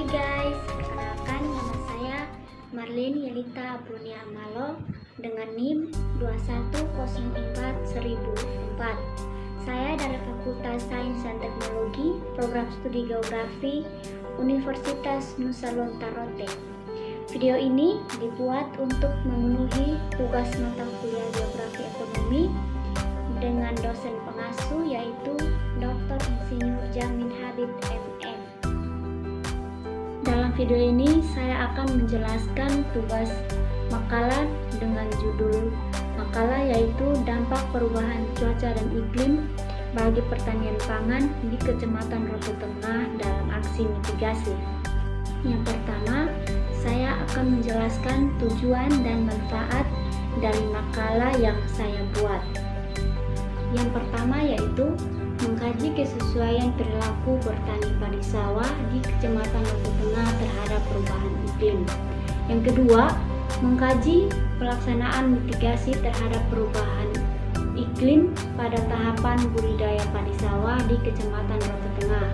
Hai guys, perkenalkan nama saya Marlene Yelita Brunia Amalo dengan NIM 2104-1004. Saya dari Fakultas Sains dan Teknologi, Program Studi Geografi, Universitas Nusa Lontang. Video ini dibuat untuk memenuhi tugas mata kuliah Geografi Ekonomi dengan dosen pengasuh yaitu Dr. Insinyur Jamin Habib MM. Dalam video ini saya akan menjelaskan tugas makalah dengan judul makalah yaitu dampak perubahan cuaca dan iklim bagi pertanian pangan di Kecamatan Rote Tengah dalam aksi mitigasi. Yang pertama, saya akan menjelaskan tujuan dan manfaat dari makalah yang saya buat. Yang pertama yaitu mengkaji kesesuaian perilaku bertani padi sawah di Kecamatan Rote Tengah terhadap perubahan iklim. Yang kedua, mengkaji pelaksanaan mitigasi terhadap perubahan iklim pada tahapan budidaya padi sawah di Kecamatan Rote Tengah.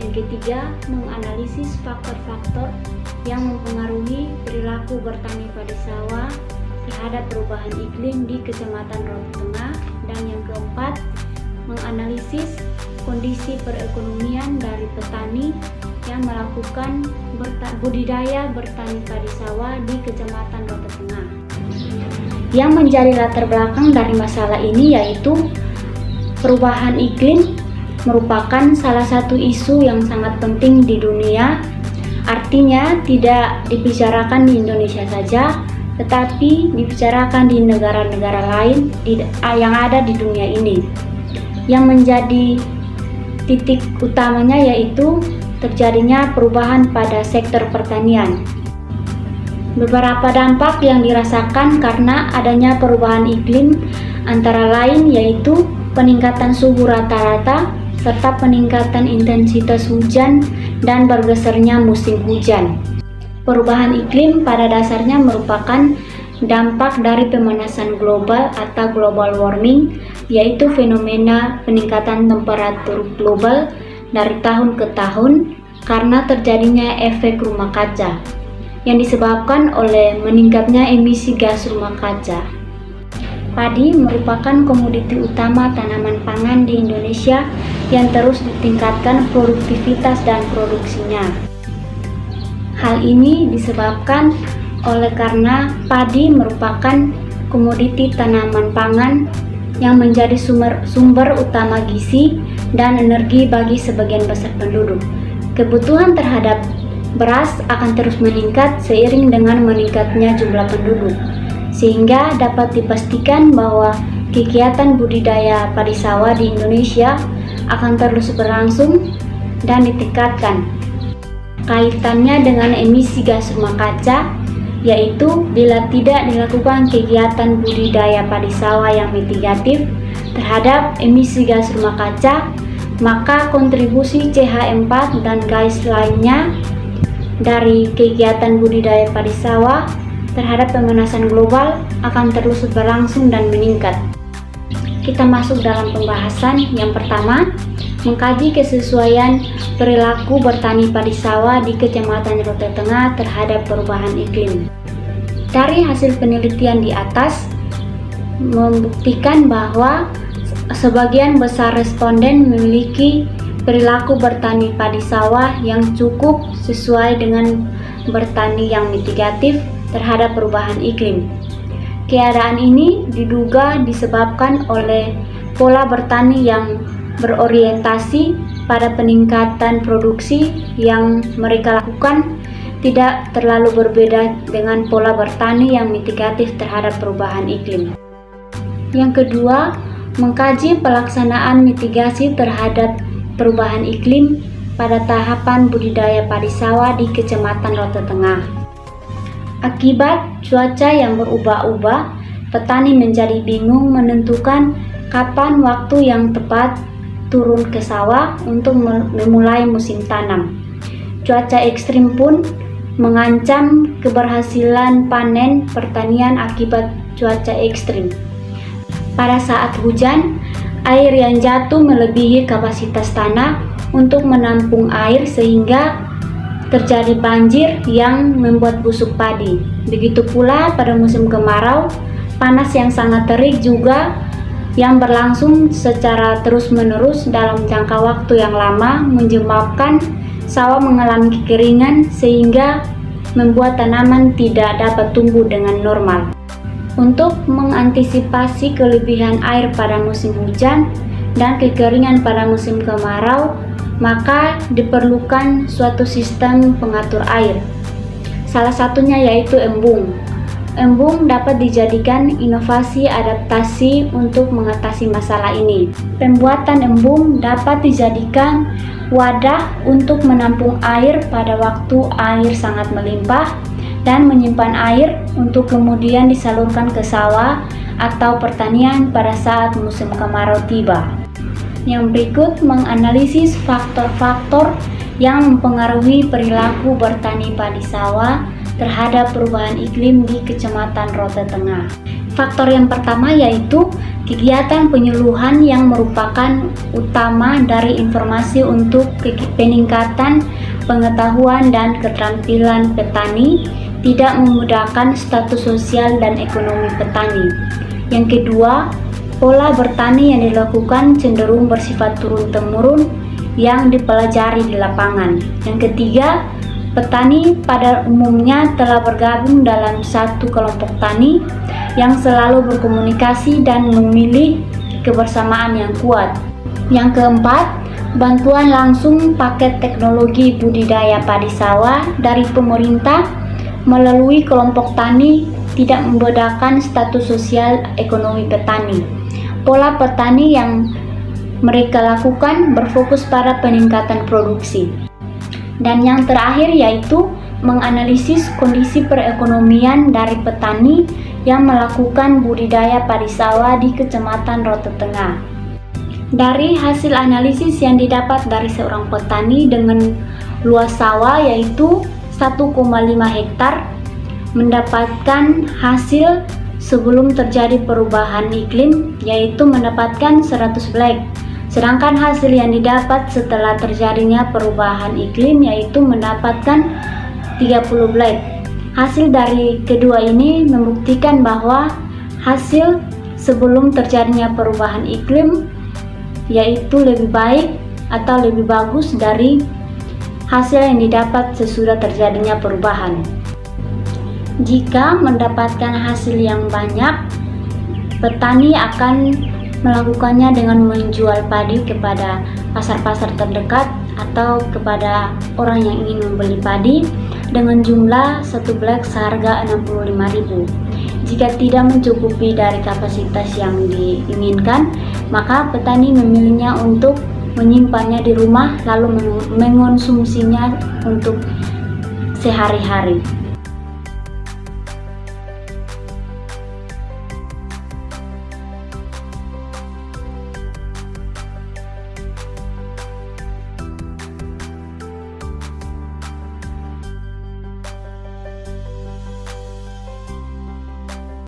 Yang ketiga, menganalisis faktor-faktor yang mempengaruhi perilaku bertani padi sawah terhadap perubahan iklim di Kecamatan Rote Tengah. Dan yang keempat, menganalisis kondisi perekonomian dari petani yang melakukan budidaya bertani padi sawah di Kecamatan Rote Tengah. Yang menjadi latar belakang dari masalah ini yaitu perubahan iklim merupakan salah satu isu yang sangat penting di dunia. Artinya tidak dibicarakan di Indonesia saja, tetapi dibicarakan di negara-negara lain yang ada di dunia ini. Yang menjadi titik utamanya yaitu terjadinya perubahan pada sektor pertanian. Beberapa dampak yang dirasakan karena adanya perubahan iklim antara lain yaitu peningkatan suhu rata-rata serta peningkatan intensitas hujan dan bergesernya musim hujan. Perubahan iklim pada dasarnya merupakan dampak dari pemanasan global atau global warming, yaitu fenomena peningkatan temperatur global dari tahun ke tahun karena terjadinya efek rumah kaca yang disebabkan oleh meningkatnya emisi gas rumah kaca. Padi merupakan komoditi utama tanaman pangan di Indonesia yang terus ditingkatkan produktivitas dan produksinya. Hal ini disebabkan oleh karena padi merupakan komoditi tanaman pangan yang menjadi sumber utama gizi dan energi bagi sebagian besar penduduk. Kebutuhan terhadap beras akan terus meningkat seiring dengan meningkatnya jumlah penduduk, sehingga dapat dipastikan bahwa kegiatan budidaya padi sawah di Indonesia akan terus berlangsung dan ditingkatkan. Kaitannya dengan emisi gas rumah kaca yaitu bila tidak dilakukan kegiatan budidaya padi sawah yang mitigatif terhadap emisi gas rumah kaca, maka kontribusi CH4 dan gas lainnya dari kegiatan budidaya padi sawah terhadap pemanasan global akan terus berlangsung dan meningkat. Kita masuk dalam pembahasan. Yang pertama, mengkaji kesesuaian perilaku bertani padi sawah di Kecamatan Rote Tengah terhadap perubahan iklim. Dari hasil penelitian di atas membuktikan bahwa sebagian besar responden memiliki perilaku bertani padi sawah yang cukup sesuai dengan bertani yang mitigatif terhadap perubahan iklim. Keadaan ini diduga disebabkan oleh pola bertani yang berorientasi pada peningkatan produksi yang mereka lakukan tidak terlalu berbeda dengan pola bertani yang mitigatif terhadap perubahan iklim. Yang kedua, mengkaji pelaksanaan mitigasi terhadap perubahan iklim pada tahapan budidaya padi sawah di Kecamatan Rote Tengah. Akibat cuaca yang berubah-ubah, petani menjadi bingung menentukan kapan waktu yang tepat turun ke sawah untuk memulai musim tanam. Cuaca ekstrim pun mengancam keberhasilan panen pertanian akibat cuaca ekstrim. Pada saat hujan, air yang jatuh melebihi kapasitas tanah untuk menampung air sehingga terjadi banjir yang membuat busuk padi. Begitu pula pada musim kemarau, panas yang sangat terik juga yang berlangsung secara terus-menerus dalam jangka waktu yang lama menyebabkan sawah mengalami kekeringan sehingga membuat tanaman tidak dapat tumbuh dengan normal. Untuk mengantisipasi kelebihan air pada musim hujan dan kekeringan pada musim kemarau, maka diperlukan suatu sistem pengatur air. Salah satunya yaitu embung. Embung dapat dijadikan inovasi adaptasi untuk mengatasi masalah ini. Pembuatan embung dapat dijadikan wadah untuk menampung air pada waktu air sangat melimpah dan menyimpan air untuk kemudian disalurkan ke sawah atau pertanian pada saat musim kemarau tiba. Yang berikut menganalisis faktor-faktor yang mempengaruhi perilaku bertani padi sawah terhadap perubahan iklim di Kecamatan Rote Tengah. Faktor yang pertama yaitu kegiatan penyuluhan yang merupakan utama dari informasi untuk peningkatan pengetahuan dan keterampilan petani, tidak memudahkan status sosial dan ekonomi petani. Yang kedua, pola bertani yang dilakukan cenderung bersifat turun-temurun yang dipelajari di lapangan. Yang ketiga, petani pada umumnya telah bergabung dalam satu kelompok tani yang selalu berkomunikasi dan memilih kebersamaan yang kuat. Yang keempat, bantuan langsung paket teknologi budidaya padi sawah dari pemerintah melalui kelompok tani tidak membedakan status sosial ekonomi petani. Pola petani yang mereka lakukan berfokus pada peningkatan produksi. Dan yang terakhir yaitu menganalisis kondisi perekonomian dari petani yang melakukan budidaya padi sawah di Kecamatan Rote Tengah. Dari hasil analisis yang didapat dari seorang petani dengan luas sawah yaitu 1,5 hektar, mendapatkan hasil sebelum terjadi perubahan iklim yaitu mendapatkan 100 blek. Sedangkan hasil yang didapat setelah terjadinya perubahan iklim yaitu mendapatkan 30 blek. Hasil dari kedua ini membuktikan bahwa hasil sebelum terjadinya perubahan iklim yaitu lebih baik atau lebih bagus dari hasil yang didapat sesudah terjadinya perubahan. Jika mendapatkan hasil yang banyak, petani akan melakukannya dengan menjual padi kepada pasar-pasar terdekat atau kepada orang yang ingin membeli padi dengan jumlah 1 blek seharga 65.000. Jika tidak mencukupi dari kapasitas yang diinginkan, maka petani memilihnya untuk menyimpannya di rumah lalu mengonsumsinya untuk sehari-hari.